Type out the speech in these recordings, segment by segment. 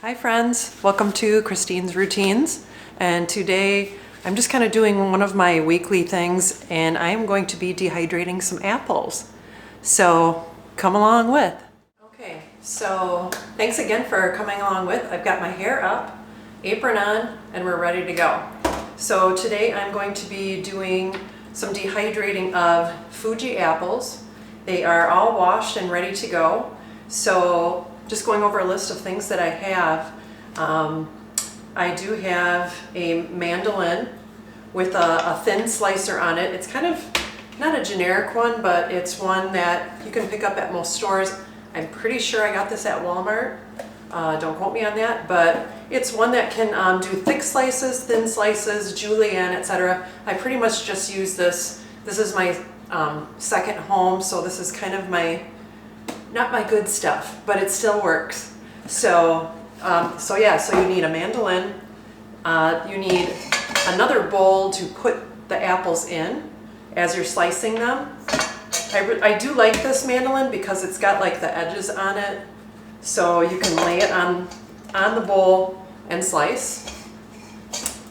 Hi friends, welcome to Christine's Routines, and today I'm just kind of doing one of my weekly things, and I am going to be dehydrating some apples. So come along with. Okay, so thanks again for coming along with. I've got my hair up, apron on, and we're ready to go. So today I'm going to be doing some dehydrating of Fuji apples. They are all washed and ready to go. So just going over a list of things that I have. I do have a mandolin with a thin slicer on it. It's kind of not a generic one, but it's one that you can pick up at most stores. I'm pretty sure I got this at Walmart. Don't quote me on that, but it's one that can do thick slices, thin slices, julienne, etc. I pretty much just use this. This is my second home, so this is kind of not my good stuff, but it still works. So you need a mandolin. You need another bowl to put the apples in as you're slicing them. I do like this mandolin because it's got like the edges on it, so you can lay it on the bowl and slice.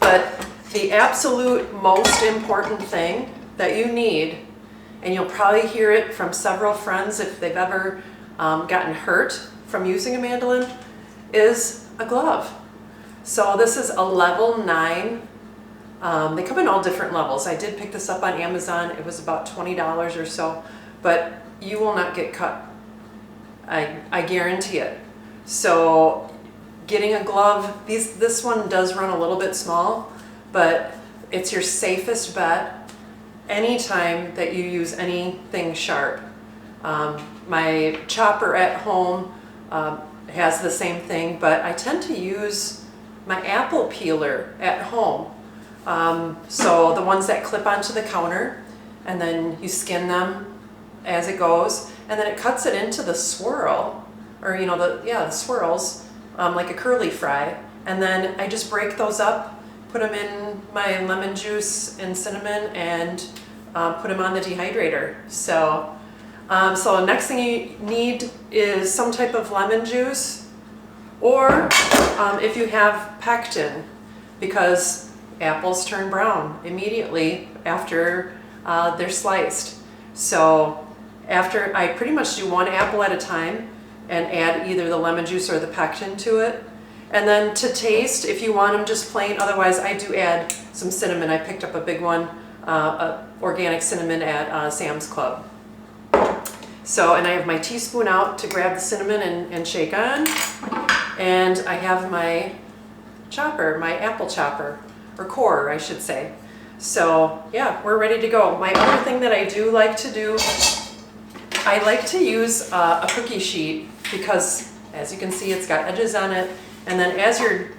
But the absolute most important thing that you need, and you'll probably hear it from several friends if they've ever gotten hurt from using a mandolin, is a glove. So this is a level 9. They come in all different levels. I did pick this up on Amazon. It was about $20 or so, but you will not get cut. I guarantee it. So getting a glove, this one does run a little bit small, but it's your safest bet anytime that you use anything sharp. My chopper at home has the same thing, but I tend to use my apple peeler at home. So the ones that clip onto the counter, and then you skin them as it goes, and then it cuts it into the swirl, or the swirls, like a curly fry, and then I just break those up, put them in my lemon juice and cinnamon, and put them on the dehydrator. So next thing you need is some type of lemon juice, or if you have pectin, because apples turn brown immediately after they're sliced. So after, I pretty much do one apple at a time and add either the lemon juice or the pectin to it. And then to taste, if you want them just plain, otherwise I do add some cinnamon. I picked up a big one, organic cinnamon at Sam's Club. So, and I have my teaspoon out to grab the cinnamon and shake on. And I have my chopper, my apple chopper, or corer, I should say. So yeah, we're ready to go. My other thing that I do like to do, I like to use a cookie sheet, because as you can see, it's got edges on it. And then as you're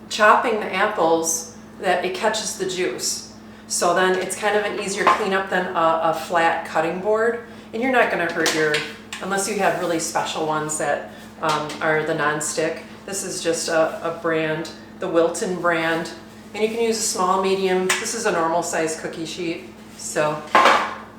chopping the apples, that it catches the juice. So then it's kind of an easier cleanup than a flat cutting board. And you're not going to hurt unless you have really special ones that are the non-stick. This is just a brand, the Wilton brand. And you can use a small, medium. This is a normal size cookie sheet. So,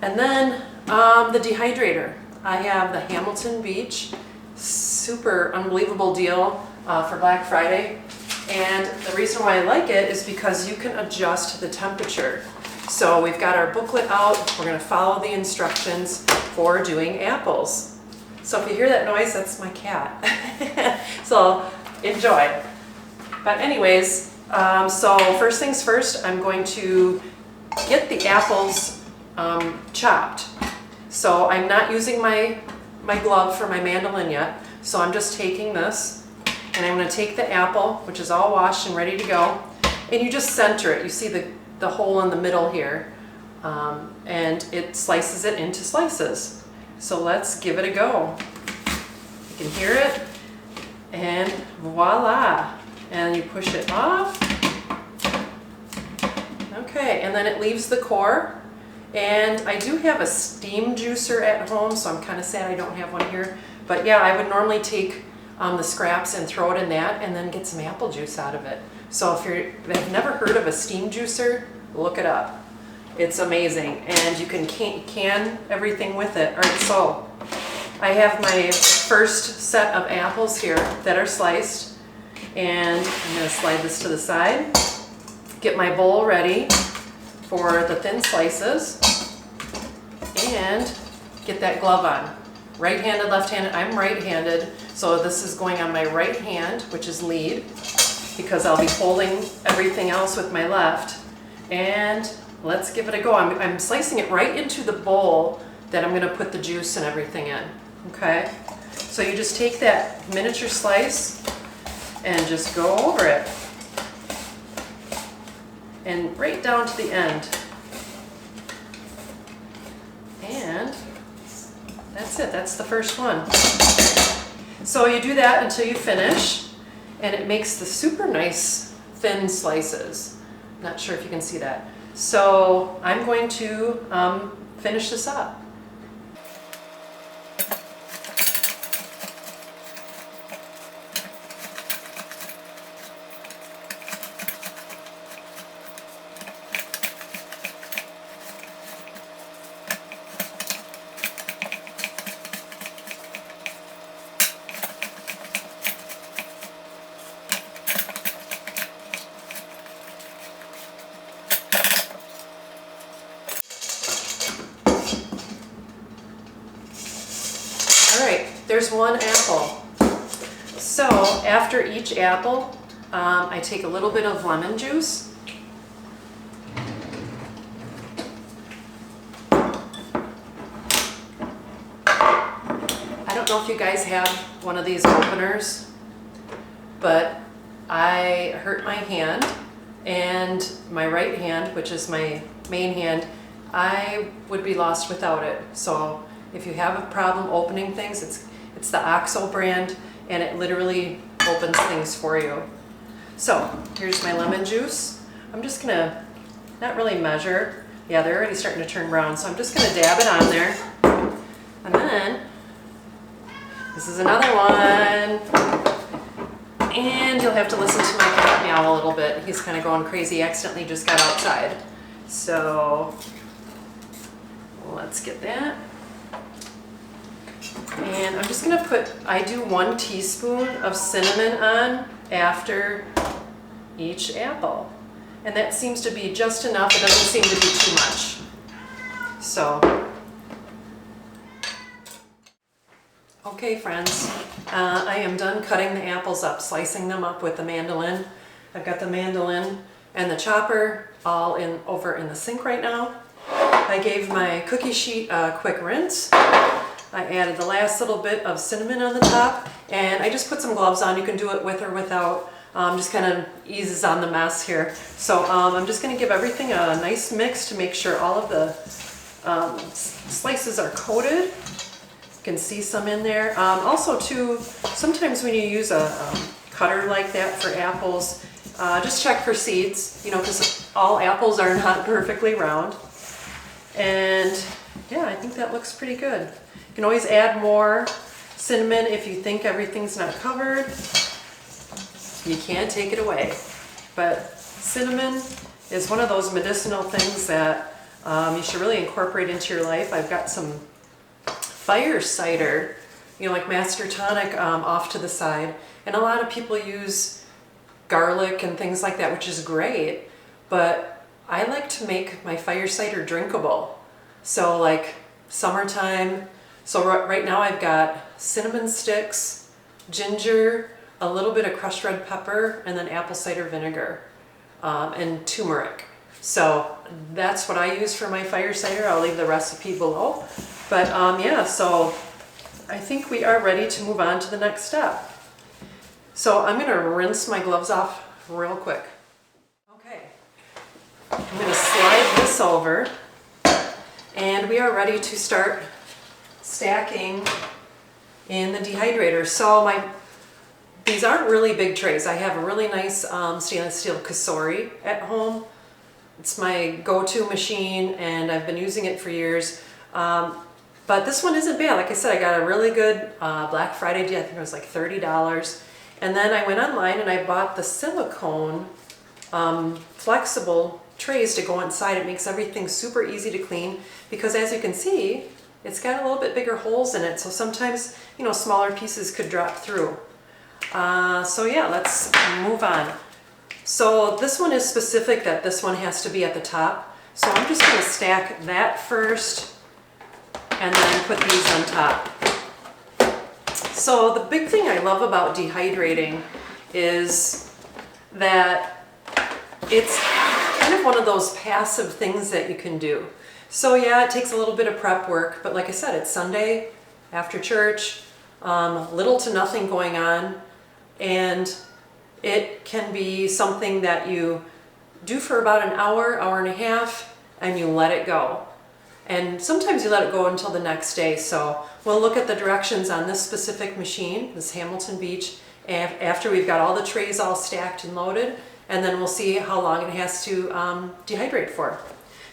and then the dehydrator. I have the Hamilton Beach, super unbelievable deal for Black Friday. And the reason why I like it is because you can adjust the temperature. So we've got our booklet out. We're going to follow the instructions for doing apples. So if you hear that noise, that's my cat. So enjoy. But anyways, so first things first, I'm going to get the apples chopped. So I'm not using my glove for my mandolin yet. So I'm just taking this, and I'm going to take the apple, which is all washed and ready to go, and you just center it. You see the hole in the middle here, and it slices it into slices. So let's give it a go. You can hear it, and voila, and you push it off. Okay, and then it leaves the core, and I do have a steam juicer at home, so I'm kind of sad I don't have one here, but yeah, I would normally take the scraps and throw it in that, and then get some apple juice out of it. So if you've never heard of a steam juicer, look it up. It's amazing, and you can can everything with it. All right, so I have my first set of apples here that are sliced, And I'm going to slide this to the side, get my bowl ready for the thin slices, and get that glove on. Right-handed, left-handed. I'm right-handed, so this is going on my right hand, which is lead, because I'll be holding everything else with my left. And let's give it a go. I'm slicing it right into the bowl that I'm going to put the juice and everything in. Okay? So you just take that miniature slice and just go over it. And right down to the end. And that's it. That's the first one. So you do that until you finish, and it makes the super nice thin slices. Not sure if you can see that. So I'm going to finish this up. All right, there's one apple. So after each apple, I take a little bit of lemon juice. I don't know if you guys have one of these openers, but I hurt my hand, and my right hand, which is my main hand, I would be lost without it. So if you have a problem opening things, it's the OXO brand, and it literally opens things for you. So here's my lemon juice. I'm just gonna not really measure. Yeah, they're already starting to turn brown, so I'm just gonna dab it on there. And then this is another one. And you'll have to listen to my cat meow a little bit. He's kind of going crazy. He accidentally just got outside. So let's get that. And I'm just gonna I do 1 teaspoon of cinnamon on after each apple. And that seems to be just enough. It doesn't seem to be too much. So, okay friends, I am done cutting the apples up, slicing them up with the mandolin. I've got the mandolin and the chopper all over in the sink right now. I gave my cookie sheet a quick rinse. I added the last little bit of cinnamon on the top, and I just put some gloves on. You can do it with or without, just kind of eases on the mess here. So I'm just going to give everything a nice mix to make sure all of the slices are coated. You can see some in there. Also too, sometimes when you use a cutter like that for apples, just check for seeds, you know, because all apples are not perfectly round. And yeah, I think that looks pretty good. You can always add more cinnamon if you think everything's not covered. You can't take it away. But cinnamon is one of those medicinal things that you should really incorporate into your life. I've got some fire cider, you know, like Master Tonic off to the side. And a lot of people use garlic and things like that, which is great. But I like to make my fire cider drinkable. So like summertime. So right now I've got cinnamon sticks, ginger, a little bit of crushed red pepper, and then apple cider vinegar and turmeric. So that's what I use for my fire cider. I'll leave the recipe below. But yeah, so I think we are ready to move on to the next step. So I'm gonna rinse my gloves off real quick. Okay, I'm gonna slide this over, and we are ready to start stacking in the dehydrator. So these aren't really big trays. I have a really nice stainless steel Kasori at home. It's my go-to machine, and I've been using it for years. But this one isn't bad. Like I said, I got a really good Black Friday deal. I think it was like $30. And then I went online and I bought the silicone flexible trays to go inside. It makes everything super easy to clean because, as you can see, it's got a little bit bigger holes in it. So sometimes, you know, smaller pieces could drop through. So yeah, let's move on. So this one is specific that this one has to be at the top. So I'm just going to stack that first and then put these on top. So the big thing I love about dehydrating is that it's kind of one of those passive things that you can do. So yeah, it takes a little bit of prep work, but like I said, it's Sunday after church, little to nothing going on, and it can be something that you do for about an hour, hour and a half, and you let it go. And sometimes you let it go until the next day. So we'll look at the directions on this specific machine, this Hamilton Beach, after we've got all the trays all stacked and loaded, and then we'll see how long it has to dehydrate for.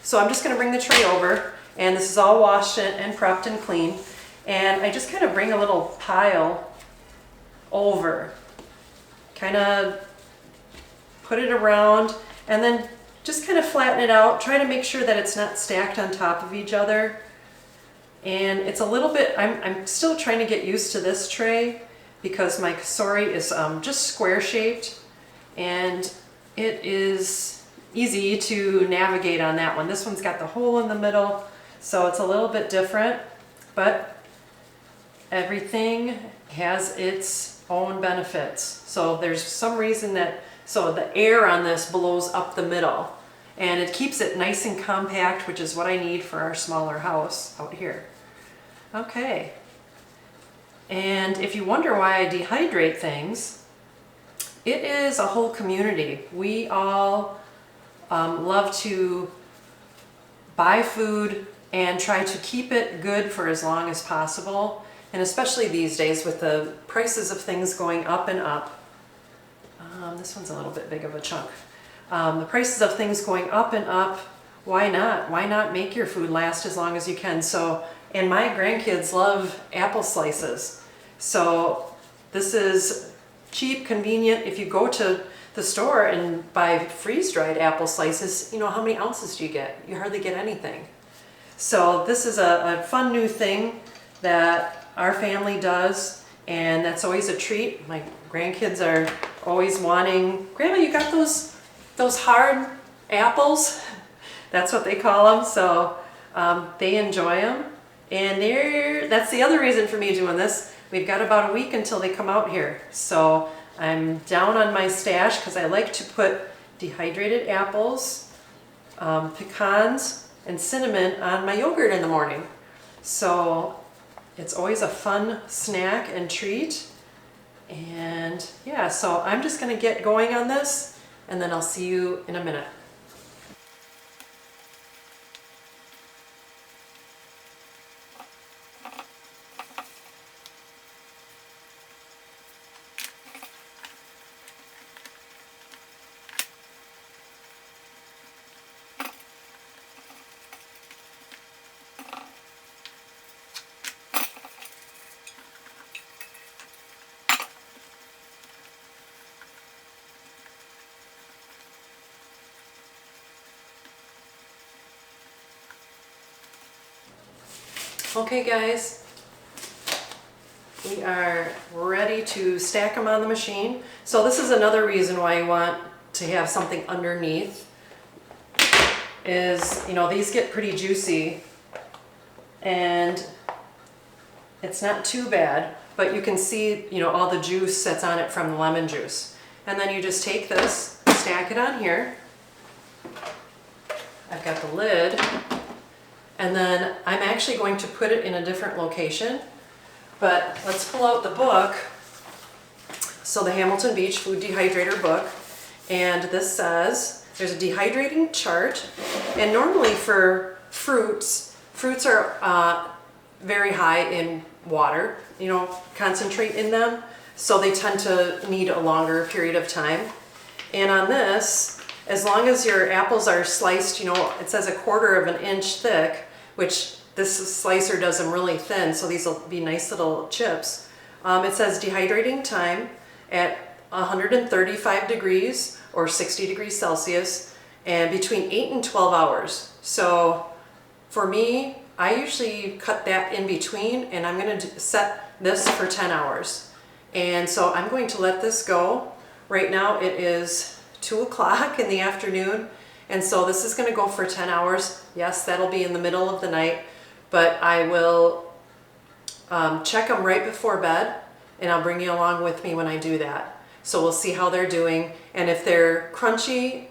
So I'm just going to bring the tray over, and this is all washed and prepped and clean, and I just kind of bring a little pile over, kind of put it around, and then just kind of flatten it out. Try to make sure that it's not stacked on top of each other. And it's a little bit, I'm still trying to get used to this tray because my kasori is just square shaped, and it is easy to navigate on that one. This one's got the hole in the middle, so it's a little bit different, but everything has its own benefits. So there's some reason that, so the air on this blows up the middle, and it keeps it nice and compact, which is what I need for our smaller house out here. Okay. And if you wonder why I dehydrate things, it is a whole community. We all love to buy food and try to keep it good for as long as possible. And especially these days with the prices of things going up and up. This one's a little bit big of a chunk. The prices of things going up and up, why not? Why not make your food last as long as you can? So, and my grandkids love apple slices. So this is cheap, convenient. If you go to the store and buy freeze-dried apple slices, you know, how many ounces do you get? You hardly get anything. So this is a fun new thing that our family does, and that's always a treat. My grandkids are always wanting, Grandma, you got those hard apples? That's what they call them. So they enjoy them, and that's the other reason for me doing this. We've got about a week until they come out here. So I'm down on my stash because I like to put dehydrated apples, pecans, and cinnamon on my yogurt in the morning. So it's always a fun snack and treat. And yeah, so I'm just going to get going on this, and then I'll see you in a minute. Okay guys, we are ready to stack them on the machine. So this is another reason why you want to have something underneath, is, you know, these get pretty juicy and it's not too bad, but you can see, you know, all the juice that's on it from the lemon juice. And then you just take this, stack it on here. I've got the lid. And then I'm actually going to put it in a different location, but let's pull out the book. So the Hamilton Beach Food Dehydrator book, and this says, there's a dehydrating chart, and normally for fruits are very high in water, you know, concentrate in them, so they tend to need a longer period of time. And on this, as long as your apples are sliced, you know, it says 1/4 of an inch thick, which this slicer does them really thin, so these will be nice little chips. It says dehydrating time at 135 degrees or 60 degrees Celsius, and between 8 and 12 hours. So for me, I usually cut that in between, and I'm going to set this for 10 hours. And so I'm going to let this go. Right now it is 2 o'clock in the afternoon, and so this is going to go for 10 hours. Yes, that'll be in the middle of the night, but I will check them right before bed, and I'll bring you along with me when I do that. So we'll see how they're doing, and if they're crunchy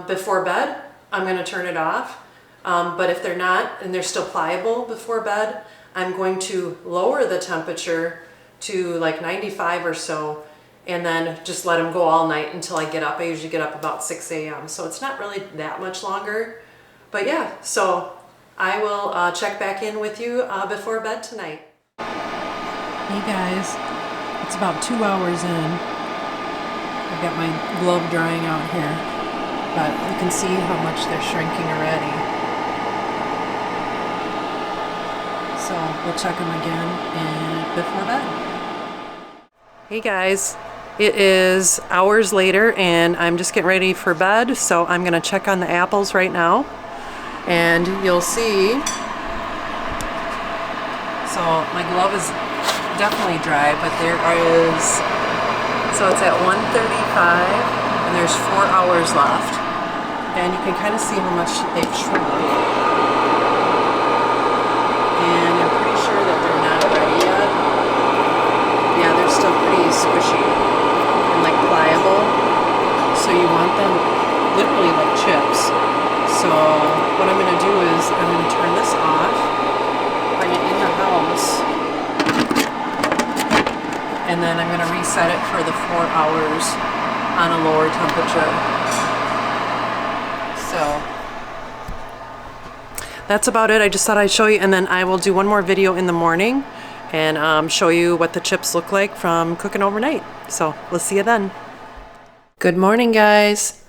before bed, I'm going to turn it off. But if they're not and they're still pliable before bed, I'm going to lower the temperature to like 95 or so, and then just let them go all night until I get up. I usually get up about 6 a.m. So it's not really that much longer. But yeah, so I will check back in with you before bed tonight. Hey guys, it's about 2 hours in. I've got my glove drying out here, but you can see how much they're shrinking already. So we'll check them again and before bed. Hey guys, it is hours later and I'm just getting ready for bed, so I'm gonna check on the apples right now, and you'll see. So my glove is definitely dry, but there is, so it's at 1:35 and there's 4 hours left, and you can kind of see how much they've shrunk. And I'm pretty sure that they're not ready yet. Yeah, they're still pretty squishy and like pliable. So you want them literally like chips. So what I'm going to do is I'm going to turn this off, bring it in the house, and then I'm going to reset it for the 4 hours on a lower temperature. So that's about it. I just thought I'd show you, and then I will do one more video in the morning and show you what the chips look like from cooking overnight. So we'll see you then. Good morning, guys.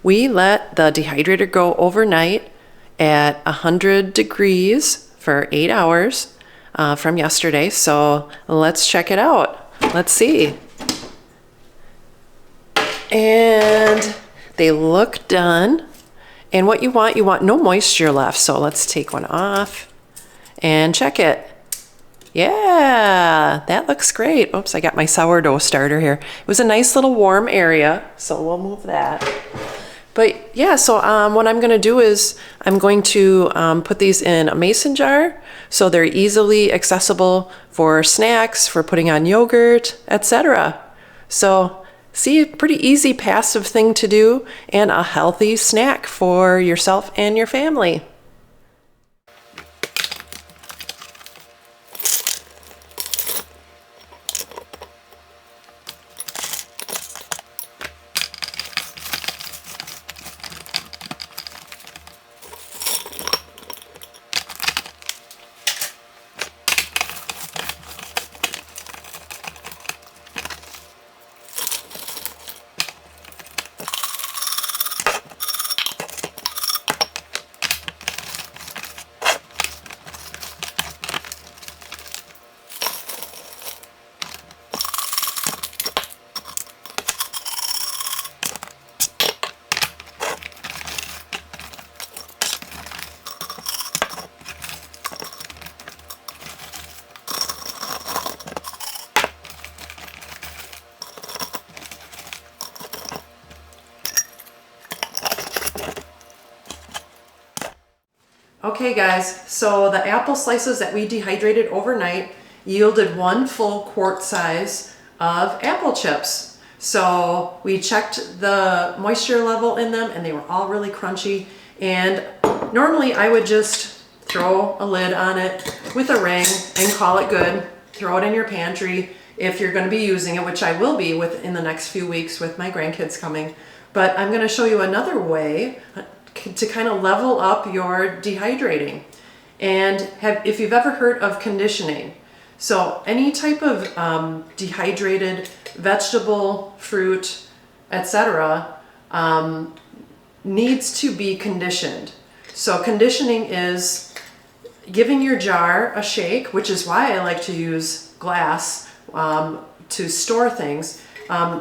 We let the dehydrator go overnight at 100 degrees for 8 hours from yesterday. So let's check it out. Let's see. And they look done. And what you want no moisture left. So let's take one off and check it. Yeah, that looks great. Oops, I got my sourdough starter here. It was a nice little warm area, so we'll move that. But yeah, so what I'm gonna do is I'm going to put these in a mason jar so they're easily accessible for snacks, for putting on yogurt, etc. So see, a pretty easy passive thing to do and a healthy snack for yourself and your family. Okay guys, so the apple slices that we dehydrated overnight yielded 1 full quart size of apple chips. So we checked the moisture level in them and they were all really crunchy. And normally I would just throw a lid on it with a ring and call it good. Throw it in your pantry if you're going to be using it, which I will be in the next few weeks with my grandkids coming. But I'm going to show you another way to kind of level up your dehydrating. And if you've ever heard of conditioning, so any type of dehydrated vegetable, fruit, etc. Needs to be conditioned. So conditioning is giving your jar a shake, which is why I like to use glass to store things,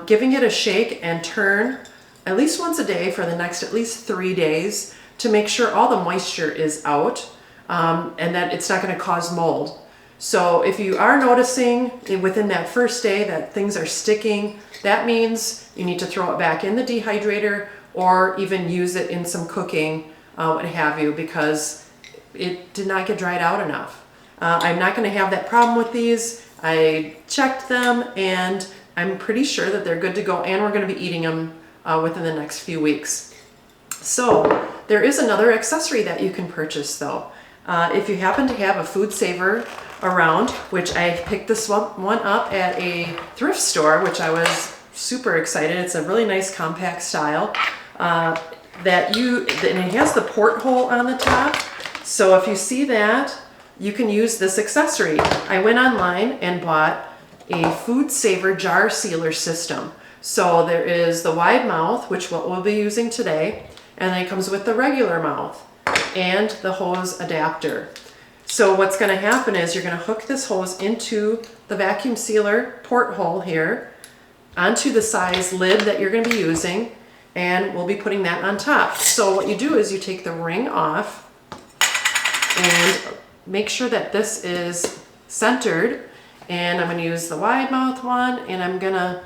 giving it a shake and turn at least once a day for the next at least 3 days to make sure all the moisture is out and that it's not going to cause mold. So if you are noticing within that first day that things are sticking, that means you need to throw it back in the dehydrator or even use it in some cooking, what have you, because it did not get dried out enough. I'm not going to have that problem with these. I checked them and I'm pretty sure that they're good to go, and we're going to be eating them within the next few weeks. So there is another accessory that you can purchase though. If you happen to have a foodsaver around, which I picked this one up at a thrift store, which I was super excited. It's a really nice compact style and it has the porthole on the top. So if you see that, you can use this accessory. I went online and bought a foodsaver jar sealer system. So there is the wide mouth, which we'll be using today, and then it comes with the regular mouth and the hose adapter. So what's going to happen is you're going to hook this hose into the vacuum sealer porthole here, onto the size lid that you're going to be using, and we'll be putting that on top. So what you do is you take the ring off and make sure that this is centered, and I'm going to use the wide mouth one, and I'm going to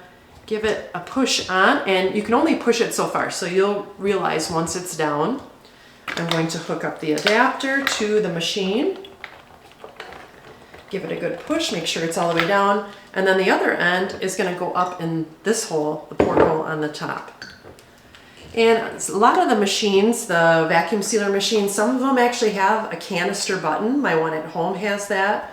give it a push on, and you can only push it so far, so you'll realize once it's down. I'm going to hook up the adapter to the machine, give it a good push, make sure it's all the way down, and then the other end is going to go up in this hole, the porthole on the top. And a lot of the machines, the vacuum sealer machines, some of them actually have a canister button. My one at home has that.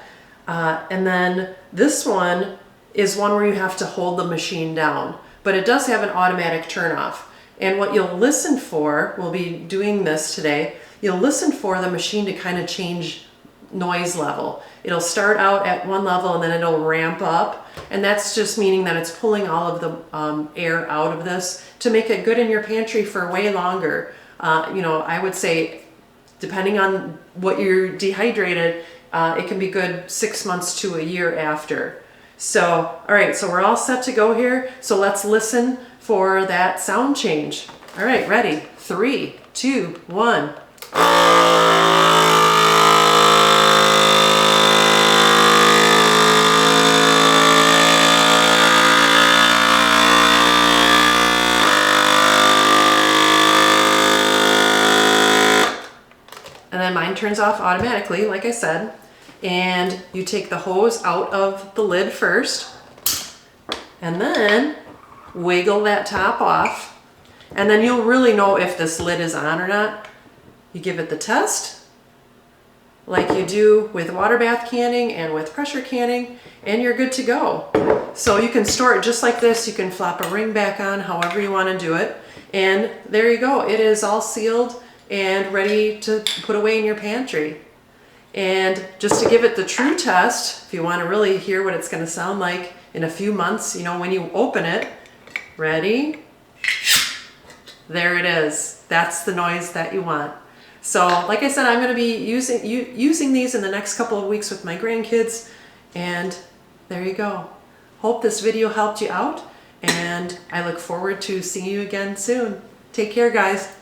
And then this one is one where you have to hold the machine down, but it does have an automatic turn off. And what you'll listen for, we'll be doing this today, you'll listen for the machine to kind of change noise level. It'll start out at one level and then it'll ramp up, and that's just meaning that it's pulling all of the air out of this to make it good in your pantry for way longer. You know, I would say depending on what you're dehydrated, it can be good 6 months to a year after. So, all right, so we're all set to go here. So let's listen for that sound change. All right, ready? 3, 2, 1. And then mine turns off automatically, like I said. And you take the hose out of the lid first, and then wiggle that top off, and then you'll really know if this lid is on or not. You give it the test, like you do with water bath canning and with pressure canning, and you're good to go. So you can store it just like this. You can flop a ring back on, however you want to do it. And there you go. It is all sealed and ready to put away in your pantry. And just to give it the true test, if you want to really hear what it's going to sound like in a few months, you know, when you open it, ready? There it is. That's the noise that you want. So like I said, I'm going to be using these in the next couple of weeks with my grandkids, and there you go. Hope this video helped you out, and I look forward to seeing you again soon. Take care, guys.